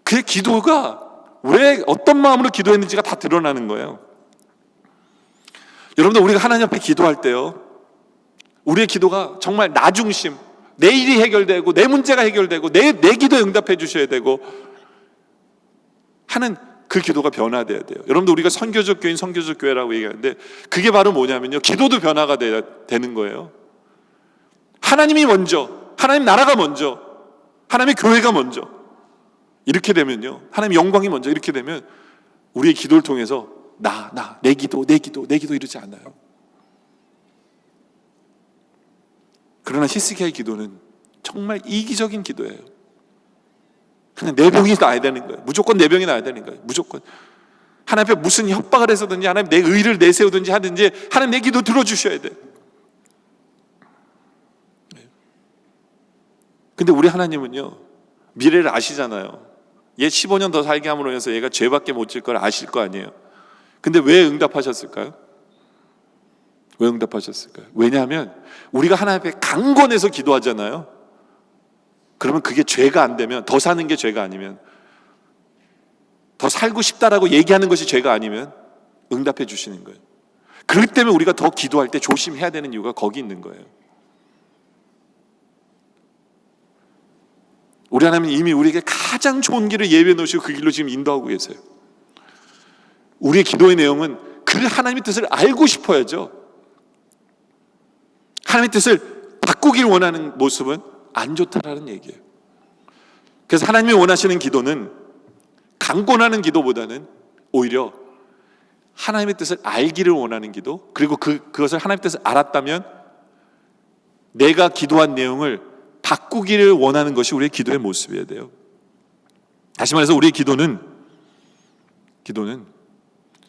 [SPEAKER 1] 그의 기도가 왜 어떤 마음으로 기도했는지가 다 드러나는 거예요. 여러분들, 우리가 하나님 앞에 기도할 때요, 우리의 기도가 정말 나 중심, 내 일이 해결되고 내 문제가 해결되고 내 기도에 응답해 주셔야 되고 하는 그 기도가 변화돼야 돼요. 여러분들, 우리가 선교적 교회인 선교적 교회라고 얘기하는데 그게 바로 뭐냐면요, 기도도 변화가 되는 거예요. 하나님이 먼저, 하나님 나라가 먼저, 하나님의 교회가 먼저, 이렇게 되면요, 하나님 영광이 먼저, 이렇게 되면 우리의 기도를 통해서 내 기도 이러지 않아요.
[SPEAKER 2] 그러나 히스기야의 기도는 정말 이기적인 기도예요. 그냥 내 병이 나야 되는 거예요. 무조건 내 병이 나야 되는 거예요. 무조건. 하나님 앞에 무슨 협박을 해서든지 하나님 내 의를 내세우든지 하든지 하나님 내 기도 들어주셔야 돼. 근데 우리 하나님은요, 미래를 아시잖아요. 얘 15년 더 살게 함으로 해서 얘가 죄밖에 못 질 걸 아실 거 아니에요. 근데 왜 응답하셨을까요? 왜 응답하셨을까요? 왜냐하면 우리가 하나님 앞에 강권해서 기도하잖아요. 그러면 그게 죄가 안 되면, 더 사는 게 죄가 아니면, 더 살고 싶다라고 얘기하는 것이 죄가 아니면 응답해 주시는 거예요. 그렇기 때문에 우리가 더 기도할 때 조심해야 되는 이유가 거기 있는 거예요. 우리 하나님은 이미 우리에게 가장 좋은 길을 예비해 놓으시고 그 길로 지금 인도하고 계세요. 우리의 기도의 내용은 그 하나님의 뜻을 알고 싶어야죠. 하나님의 뜻을 바꾸길 원하는 모습은 안 좋다라는 얘기예요. 그래서 하나님이 원하시는 기도는 강권하는 기도보다는 오히려 하나님의 뜻을 알기를 원하는 기도, 그리고 그것을 하나님의 뜻을 알았다면 내가 기도한 내용을 바꾸기를 원하는 것이 우리의 기도의 모습이어야 돼요. 다시 말해서 우리의 기도는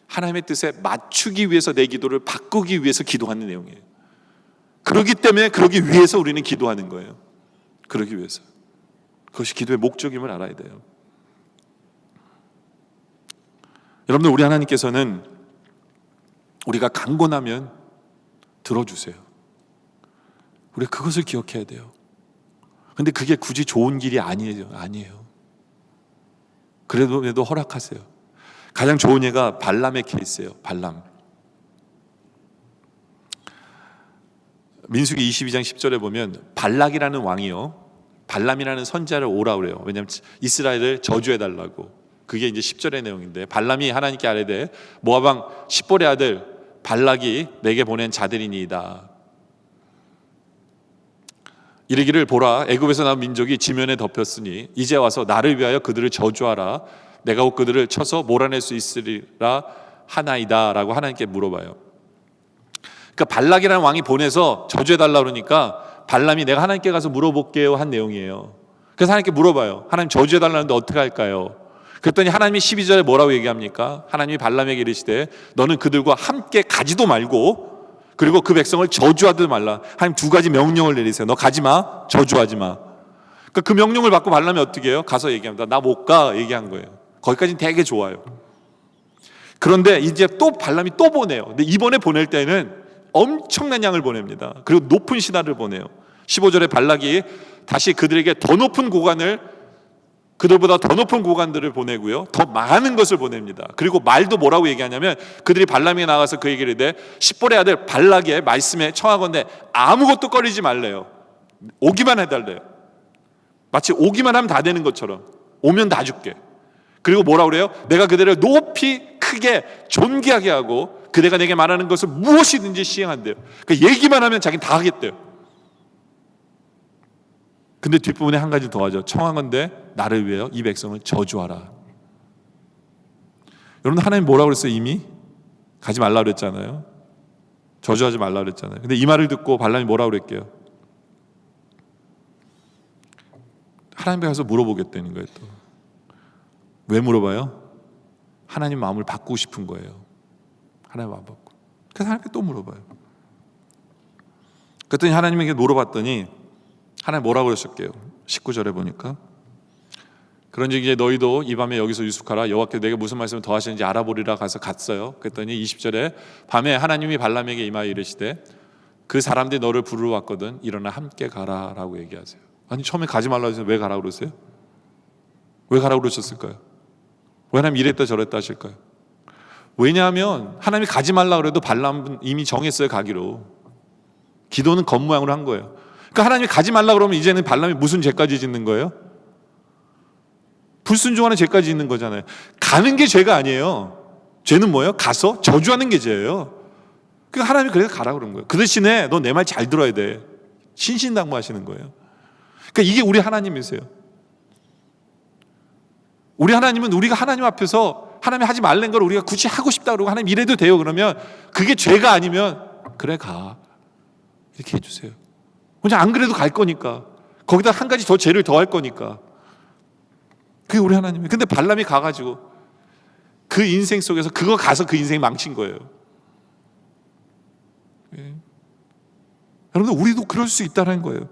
[SPEAKER 2] 하나님의 뜻에 맞추기 위해서 내 기도를 바꾸기 위해서 기도하는 내용이에요. 그렇기 때문에 그러기 위해서 우리는 기도하는 거예요. 그러기 위해서. 그것이 기도의 목적임을 알아야 돼요. 여러분들, 우리 하나님께서는 우리가 강권하면 들어주세요. 우리가 그것을 기억해야 돼요. 근데 그게 굳이 좋은 길이 아니에요. 그래도 허락하세요. 가장 좋은 예가 발람의 케이스예요. 발람. 민수기 22장 10절에 보면 발락이라는 왕이요, 발람이라는 선지자를 오라 그래요. 왜냐하면 이스라엘을 저주해달라고. 그게 이제 10절의 내용인데, 발람이 하나님께 아뢰되 모압 왕 십볼의 아들 발락이 내게 보낸 자들이니이다. 이르기를 보라, 애굽에서 나온 민족이 지면에 덮였으니 이제 와서 나를 위하여 그들을 저주하라. 내가 곧 그들을 쳐서 몰아낼 수 있으리라 하나이다 라고 하나님께 물어봐요. 그러니까 발락이라는 왕이 보내서 저주해달라고 그러니까 발람이 내가 하나님께 가서 물어볼게요 한 내용이에요. 그래서 하나님께 물어봐요. 하나님 저주해달라는데 어떻게 할까요? 그랬더니 하나님이 12절에 뭐라고 얘기합니까? 하나님이 발람에게 이르시되 너는 그들과 함께 가지도 말고, 그리고 그 백성을 저주하지 말라. 하나님 두 가지 명령을 내리세요. 너 가지 마, 저주하지 마. 그러니까 그 명령을 받고 발람이 어떻게 해요? 가서 얘기합니다. 나 못 가 얘기한 거예요. 거기까지는 되게 좋아요. 그런데 이제 또 발람이 또 보내요. 근데 이번에 보낼 때는 엄청난 양을 보냅니다. 그리고 높은 신하를 보내요. 15절에 발락이 다시 그들에게 더 높은 고관을, 그들보다 더 높은 고관들을 보내고요, 더 많은 것을 보냅니다. 그리고 말도 뭐라고 얘기하냐면 그들이 발람에게 나가서 그 얘기를 해 십볼의 아들 발락의 말씀에 청하건대 아무것도 꺼리지 말래요. 오기만 해달래요. 마치 오기만 하면 다 되는 것처럼 오면 다 줄게. 그리고 뭐라고 그래요? 내가 그들을 높이 크게 존귀하게 하고 그대가 내게 말하는 것을 무엇이든지 시행한대요. 그러니까 얘기만 하면 자기는 다 하겠대요. 근데 뒷부분에 한 가지 더 하죠. 청하건대 나를 위하여 이 백성을 저주하라. 여러분, 하나님 뭐라고 그랬어요? 이미 가지 말라 그랬잖아요. 저주하지 말라 그랬잖아요. 근데 이 말을 듣고 발람이 뭐라고 그랬게요? 하나님께 가서 물어보겠다는 거예요. 또 왜 물어봐요? 하나님 마음을 바꾸고 싶은 거예요. 하나님 마음 바꾸고. 그래서 하나님께 또 물어봐요. 그랬더니 하나님에게 물어봤더니 하나님 뭐라고 그러셨게요? 19절에 보니까 그런즉 이제 너희도 이 밤에 여기서 유숙하라. 여호와께서 내게 무슨 말씀을 더 하시는지 알아보리라. 가서 갔어요. 그랬더니 20절에 밤에 하나님이 발람에게 임하여 이르시되 그 사람들이 너를 부르러 왔거든 일어나 함께 가라 라고 얘기하세요. 아니, 처음에 가지 말라고 해서 왜 가라고 그러세요? 왜 가라고 그러셨을까요? 왜 하나님 이랬다 저랬다 하실까요? 왜냐하면 하나님이 가지 말라고 그래도 발람은 이미 정했어요. 가기로. 기도는 겉모양으로 한 거예요. 그러니까 하나님이 가지 말라고 그러면 이제는 발람이 무슨 죄까지 짓는 거예요? 불순종하는 죄까지 짓는 거잖아요. 가는 게 죄가 아니에요. 죄는 뭐예요? 가서 저주하는 게 죄예요. 그러니까 하나님이 그래서 가라고 그런 거예요. 그 대신에 너 내 말 잘 들어야 돼. 신신당부하시는 거예요. 그러니까 이게 우리 하나님이세요. 우리 하나님은 우리가 하나님 앞에서 하나님이 하지 말란 걸 우리가 굳이 하고 싶다 그러고 하나님 이래도 돼요 그러면 그게 죄가 아니면 그래 가 이렇게 해주세요. 그냥 안 그래도 갈 거니까. 거기다 한 가지 더 죄를 더할 거니까. 그게 우리 하나님이에요. 근데 발람이 가가지고 그 인생 속에서 그거 가서 그 인생이 망친 거예요. 예. 여러분들, 우리도 그럴 수 있다는 거예요.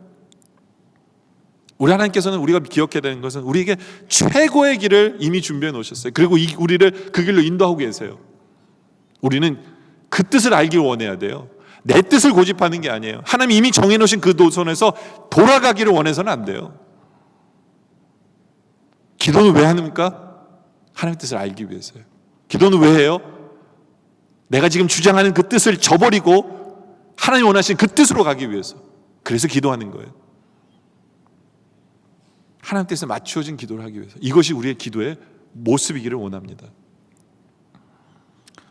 [SPEAKER 2] 우리 하나님께서는 우리가 기억해야 되는 것은 우리에게 최고의 길을 이미 준비해 놓으셨어요. 그리고 우리를 그 길로 인도하고 계세요. 우리는 그 뜻을 알길 원해야 돼요. 내 뜻을 고집하는 게 아니에요. 하나님이 이미 정해놓으신 그 노선에서 돌아가기를 원해서는 안 돼요. 기도는 왜 합니까? 하나님의 뜻을 알기 위해서요. 기도는 왜 해요? 내가 지금 주장하는 그 뜻을 저버리고 하나님 원하신 그 뜻으로 가기 위해서. 그래서 기도하는 거예요. 하나님 뜻에 맞추어진 기도를 하기 위해서. 이것이 우리의 기도의 모습이기를 원합니다.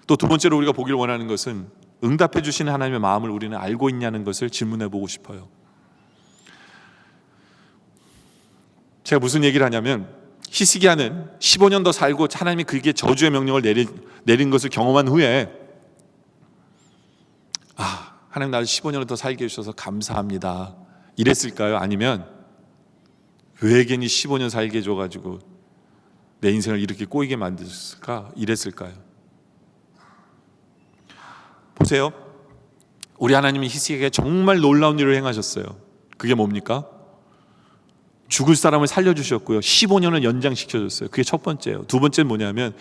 [SPEAKER 2] 또 두 번째로 우리가 보기를 원하는 것은 응답해 주시는 하나님의 마음을 우리는 알고 있냐는 것을 질문해 보고 싶어요. 제가 무슨 얘기를 하냐면, 히스기야는 15년 더 살고 하나님이 그에게 저주의 명령을 내린 것을 경험한 후에 하나님 나를 15년을 더 살게 해주셔서 감사합니다 이랬을까요? 아니면 왜 괜히 15년 살게 해줘가지고 내 인생을 이렇게 꼬이게 만들었을까? 이랬을까요? 보세요. 우리 하나님이 히스기야에게 정말 놀라운 일을 행하셨어요. 그게 뭡니까? 죽을 사람을 살려주셨고요, 15년을 연장시켜줬어요. 그게 첫 번째예요. 두 번째는 뭐냐면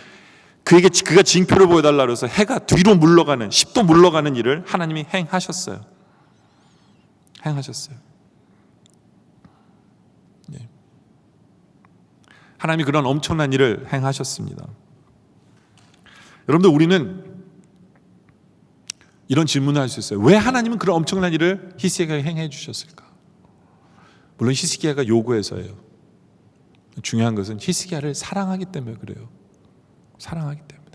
[SPEAKER 2] 그가 징표를 보여달라 그래서 해가 뒤로 물러가는, 10도 물러가는 일을 하나님이 행하셨어요. 네. 하나님이 그런 엄청난 일을 행하셨습니다. 여러분들, 우리는 이런 질문을 할 수 있어요. 왜 하나님은 그런 엄청난 일을 히스기야에게 행해 주셨을까? 물론 히스기야가 요구해서예요. 중요한 것은 히스기야를 사랑하기 때문에 그래요. 사랑하기 때문에.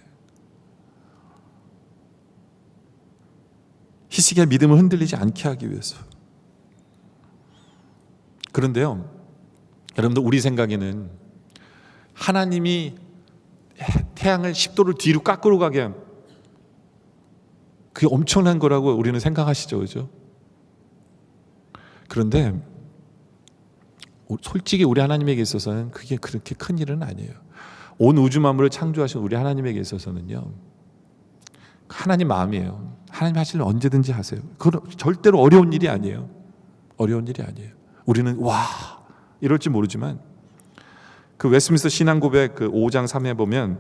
[SPEAKER 2] 히스기야의 믿음을 흔들리지 않게 하기 위해서. 그런데요, 여러분들, 우리 생각에는 하나님이 태양을 10도를 뒤로 깎으러 가게 함, 그게 엄청난 거라고 우리는 생각하시죠, 그죠? 그런데 솔직히 우리 하나님에게 있어서는 그게 그렇게 큰 일은 아니에요. 온 우주 만물을 창조하신 우리 하나님에게 있어서는요, 하나님 마음이에요. 하나님 하실 일 언제든지 하세요. 그건 절대로 어려운 일이 아니에요. 어려운 일이 아니에요. 우리는 와 이럴지 모르지만 그 웨스트민스터 신앙고백 그 5장 3에 보면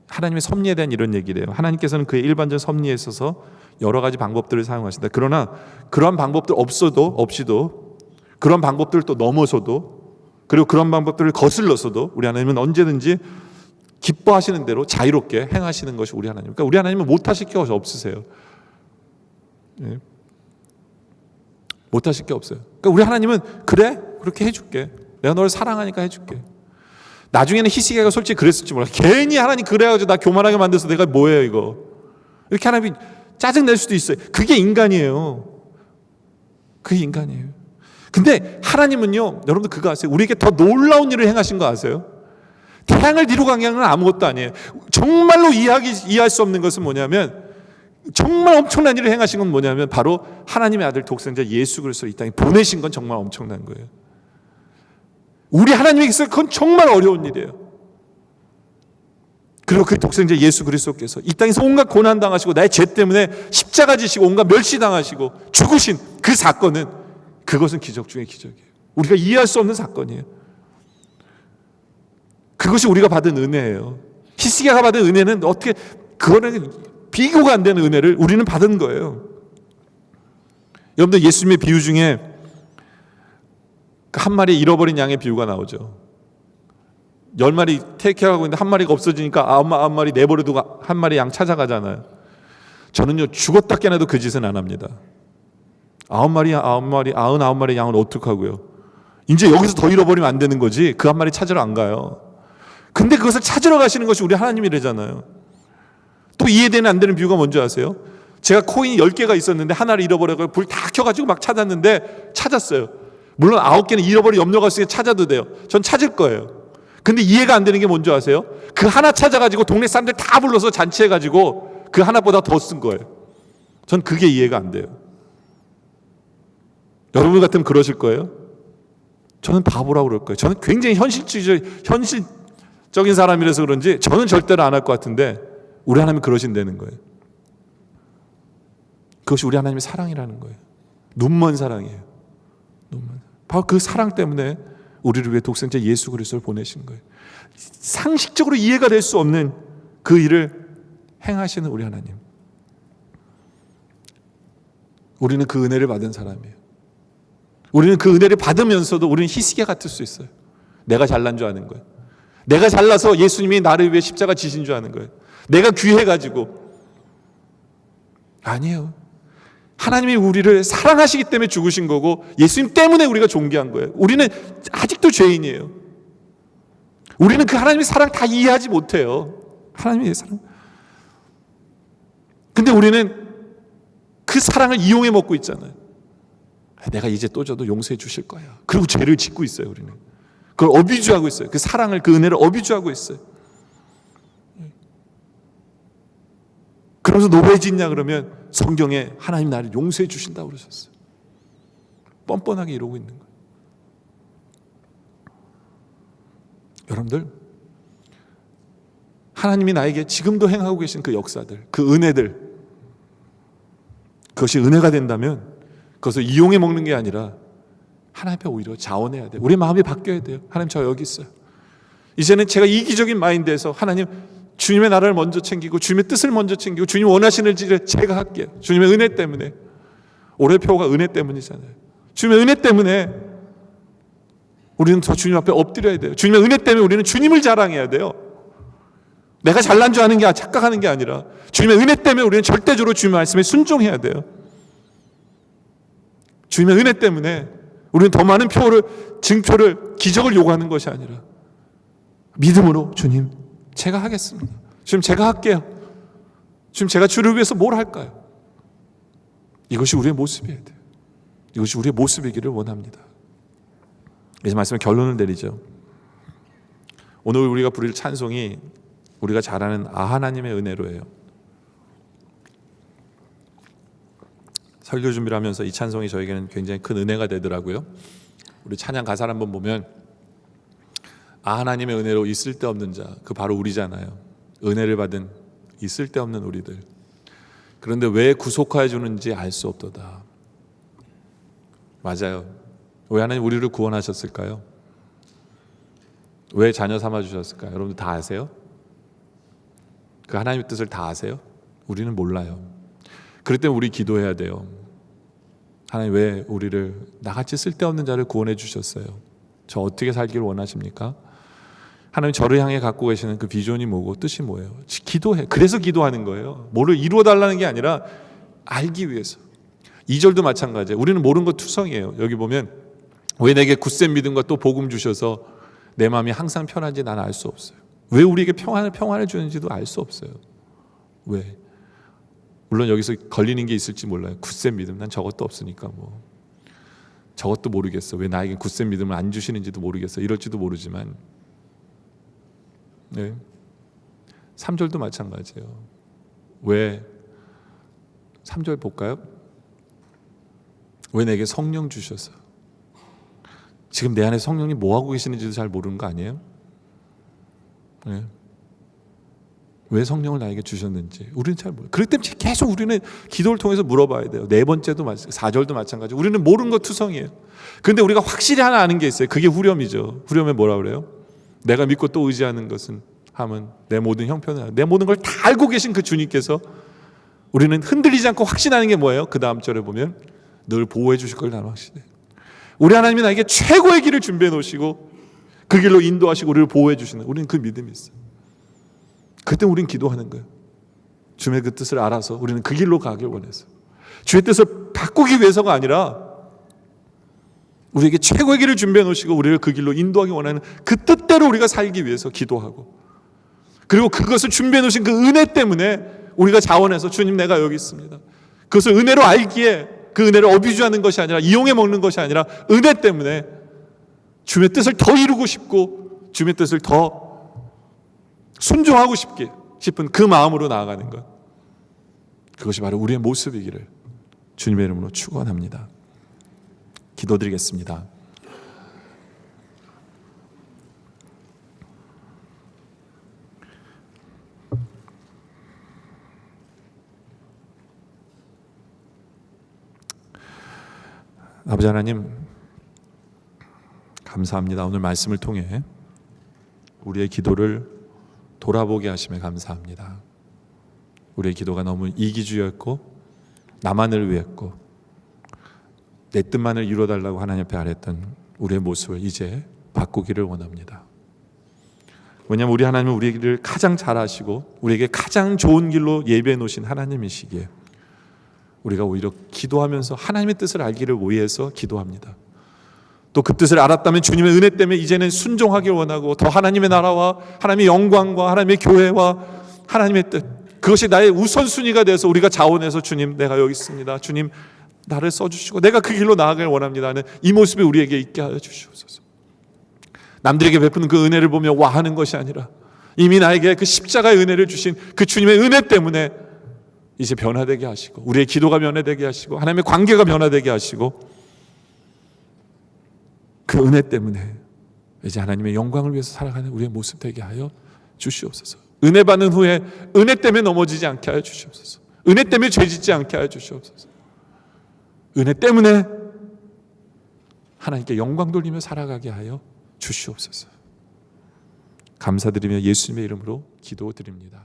[SPEAKER 2] 하나님의 섭리에 대한 이런 얘기를 해요. 하나님께서는 그의 일반적 섭리에 있어서 여러 가지 방법들을 사용하신다. 그러나 그런 방법들 없이도 그런 방법들을 또 넘어서도, 그리고 그런 방법들을 거슬러서도 우리 하나님은 언제든지 기뻐하시는 대로 자유롭게 행하시는 것이 우리 하나님. 그러니까 우리 하나님은 못하실 게 없으세요. 예. 못하실 게 없어요. 그러니까 우리 하나님은 그래? 그렇게 해줄게. 내가 너를 사랑하니까 해줄게. 나중에는 히스기야가 솔직히 그랬을지 몰라. 괜히 하나님 그래가지고 나 교만하게 만들어서 내가 뭐예요 이거. 이렇게 하나님이 짜증낼 수도 있어요. 그게 인간이에요. 그게 인간이에요. 근데 하나님은요, 여러분들 그거 아세요? 우리에게 더 놀라운 일을 행하신 거 아세요? 태양을 뒤로 간 게 아무것도 아니에요. 정말로 이해할 수 없는 것은 뭐냐면, 정말 엄청난 일을 행하신 건 뭐냐면 바로 하나님의 아들 독생자 예수 그리스도를 이 땅에 보내신 건 정말 엄청난 거예요. 우리 하나님에게 있어서 그건 정말 어려운 일이에요. 그리고 그 독생자 예수 그리스도께서 이 땅에서 온갖 고난 당하시고 나의 죄 때문에 십자가 지시고 온갖 멸시당하시고 죽으신 그 사건은, 그것은 기적 중의 기적이에요. 우리가 이해할 수 없는 사건이에요. 그것이 우리가 받은 은혜예요. 히스기야가 받은 은혜는 어떻게, 그거는 비교가 안 되는 은혜를 우리는 받은 거예요. 여러분들, 예수님의 비유 중에 한 마리 잃어버린 양의 비유가 나오죠. 10마리 테이크하고 있는데 한 마리가 없어지니까 9마리 내버려두고 한 마리 양 찾아가잖아요. 저는요, 죽었다 깨나도 그 짓은 안 합니다. 99마리 양은 어떡하고요? 이제 여기서 더 잃어버리면 안 되는 거지. 그 한 마리 찾으러 안 가요. 근데 그것을 찾으러 가시는 것이 우리 하나님이래잖아요. 또 이해되는 안 되는 비유가 뭔지 아세요? 제가 코인이 10개가 있었는데 하나를 잃어버려서 불 다 켜가지고 막 찾았는데 찾았어요. 물론 9개는 잃어버릴 염려가 있으니까 찾아도 돼요. 전 찾을 거예요. 근데 이해가 안 되는 게 뭔지 아세요? 그 하나 찾아가지고 동네 사람들 다 불러서 잔치해가지고 그 하나보다 더 쓴 거예요. 전 그게 이해가 안 돼요. 여러분 같으면 그러실 거예요? 저는 바보라고 그럴 거예요. 저는 굉장히 현실적인 사람이라서 그런지 저는 절대로 안 할 것 같은데 우리 하나님이 그러신다는 거예요. 그것이 우리 하나님의 사랑이라는 거예요. 눈먼 사랑이에요. 바로 그 사랑 때문에 우리를 위해 독생자 예수 그리스도를 보내신 거예요. 상식적으로 이해가 될 수 없는 그 일을 행하시는 우리 하나님. 우리는 그 은혜를 받은 사람이에요. 우리는 그 은혜를 받으면서도 우리는 희시게 같을 수 있어요. 내가 잘난 줄 아는 거예요. 내가 잘나서 예수님이 나를 위해 십자가 지신 줄 아는 거예요. 내가 귀해가지고. 아니에요. 하나님이 우리를 사랑하시기 때문에 죽으신 거고 예수님 때문에 우리가 존귀한 거예요. 우리는 아직도 죄인이에요. 우리는 그 하나님의 사랑 다 이해하지 못해요. 하나님의 사랑. 근데 우리는 그 사랑을 이용해 먹고 있잖아요. 내가 이제 또 줘도 용서해 주실 거야. 그리고 죄를 짓고 있어요. 우리는 그걸 어뷰즈하고 있어요. 그 사랑을, 그 은혜를 어뷰즈하고 있어요. 그러면서 노예 짓냐 그러면 성경에 하나님 나를 용서해 주신다고 그러셨어요. 뻔뻔하게 이러고 있는 거예요. 여러분들, 하나님이 나에게 지금도 행하고 계신 그 역사들, 그 은혜들, 그것이 은혜가 된다면 그것을 이용해 먹는 게 아니라 하나님 앞에 오히려 자원해야 돼요. 우리 마음이 바뀌어야 돼요. 하나님, 저 여기 있어요. 이제는 제가 이기적인 마인드에서 하나님, 주님의 나라를 먼저 챙기고 주님의 뜻을 먼저 챙기고 주님 원하시는 일을 제가 할게요. 주님의 은혜 때문에. 올해 표가 은혜 때문이잖아요. 주님의 은혜 때문에 우리는 더 주님 앞에 엎드려야 돼요. 주님의 은혜 때문에 우리는 주님을 자랑해야 돼요. 내가 잘난 줄 아는 게 착각하는 게 아니라 주님의 은혜 때문에 우리는 절대적으로 주님의 말씀에 순종해야 돼요. 주님의 은혜 때문에 우리는 더 많은 증표를, 기적을 요구하는 것이 아니라 믿음으로 주님, 제가 하겠습니다. 주님, 제가 할게요. 주님, 제가 주를 위해서 뭘 할까요? 이것이 우리의 모습이어야 돼요. 이것이 우리의 모습이기를 원합니다. 이제 말씀에 결론을 내리죠. 오늘 우리가 부릴 찬송이 우리가 잘 아는 하나님의 은혜로예요. 설교 준비를 하면서 이 찬송이 저에게는 굉장히 큰 은혜가 되더라고요. 우리 찬양 가사를 한번 보면 하나님의 은혜로 이 쓸데없는 자, 그 바로 우리잖아요. 은혜를 받은 이 쓸데없는 우리들. 그런데 왜 구속하여 주는지 알 수 없도다. 맞아요. 왜 하나님 우리를 구원하셨을까요? 왜 자녀 삼아 주셨을까요? 여러분들 다 아세요? 그 하나님의 뜻을 다 아세요? 우리는 몰라요. 그럴 때 우리 기도해야 돼요. 하나님, 왜 우리를 나같이 쓸데없는 자를 구원해 주셨어요? 저 어떻게 살기를 원하십니까? 하나님, 저를 향해 갖고 계시는 그 비전이 뭐고 뜻이 뭐예요? 기도해. 그래서 기도하는 거예요. 뭐를 이루어 달라는 게 아니라 알기 위해서. 2절도 마찬가지예요. 우리는 모르는 것 투성이에요. 여기 보면 왜 내게 굳센 믿음과 또 복음 주셔서 내 마음이 항상 편한지 나는 알 수 없어요. 왜 우리에게 평안을 주는지도 알 수 없어요. 왜? 물론 여기서 걸리는 게 있을지 몰라요. 굳센 믿음, 난 저것도 없으니까 뭐 저것도 모르겠어. 왜 나에게 굳센 믿음을 안 주시는지도 모르겠어. 이럴지도 모르지만, 네. 3절도 마찬가지예요. 왜? 3절 볼까요? 왜 내게 성령 주셔서. 지금 내 안에 성령이 뭐 하고 계시는지도 잘 모르는 거 아니에요? 네. 왜 성령을 나에게 주셨는지 우리는 잘 모르요. 그렇기 때문에 계속 우리는 기도를 통해서 물어봐야 돼요. 4번째도 4절도 마찬가지. 우리는 모르는 것 투성이에요. 그런데 우리가 확실히 하나 아는 게 있어요. 그게 후렴이죠. 후렴에 뭐라 그래요? 내가 믿고 또 의지하는 것은 함은 내 모든 형편을, 내 모든 걸 다 알고 계신 그 주님께서 우리는 흔들리지 않고 확신하는 게 뭐예요? 그 다음 절에 보면 늘 보호해 주실 걸 나는 확신해. 우리 하나님이 나에게 최고의 길을 준비해 놓으시고 그 길로 인도하시고 우리를 보호해 주시는, 우리는 그 믿음이 있어요. 그때 우리는 기도하는 거예요. 주님의 그 뜻을 알아서 우리는 그 길로 가길 원해서. 주의 뜻을 바꾸기 위해서가 아니라 우리에게 최고의 길을 준비해 놓으시고 우리를 그 길로 인도하기 원하는 그 뜻대로 우리가 살기 위해서 기도하고, 그리고 그것을 준비해 놓으신 그 은혜 때문에 우리가 자원해서 주님, 내가 여기 있습니다. 그것을 은혜로 알기에, 그 은혜를 어비주하는 것이 아니라 이용해 먹는 것이 아니라 은혜 때문에 주님의 뜻을 더 이루고 싶고 주님의 뜻을 더 순종하고 싶은 그 마음으로 나아가는 것, 그것이 바로 우리의 모습이기를 주님의 이름으로 축원합니다. 기도드리겠습니다. 아버지 하나님, 감사합니다. 오늘 말씀을 통해 우리의 기도를 돌아보게 하심에 감사합니다. 우리의 기도가 너무 이기주의였고 나만을 위했고 내 뜻만을 이루어달라고 하나님 앞에 아뢰던 우리의 모습을 이제 바꾸기를 원합니다. 왜냐하면 우리 하나님은 우리를 가장 잘 아시고 우리에게 가장 좋은 길로 예배해 놓으신 하나님이시기에 우리가 오히려 기도하면서 하나님의 뜻을 알기를 위해서 기도합니다. 또 그 뜻을 알았다면 주님의 은혜 때문에 이제는 순종하길 원하고 더 하나님의 나라와 하나님의 영광과 하나님의 교회와 하나님의 뜻, 그것이 나의 우선순위가 돼서 우리가 자원해서 주님 내가 여기 있습니다, 주님 나를 써주시고 내가 그 길로 나아가길 원합니다 하는 이 모습이 우리에게 있게 하여 주시옵소서. 남들에게 베푸는 그 은혜를 보며 와하는 것이 아니라 이미 나에게 그 십자가의 은혜를 주신 그 주님의 은혜 때문에 이제 변화되게 하시고 우리의 기도가 변화되게 하시고 하나님의 관계가 변화되게 하시고 그 은혜 때문에 이제 하나님의 영광을 위해서 살아가는 우리의 모습 되게 하여 주시옵소서. 은혜 받는 후에 은혜 때문에 넘어지지 않게 하여 주시옵소서. 은혜 때문에 죄짓지 않게 하여 주시옵소서. 은혜 때문에 하나님께 영광 돌리며 살아가게 하여 주시옵소서. 감사드리며 예수님의 이름으로 기도드립니다.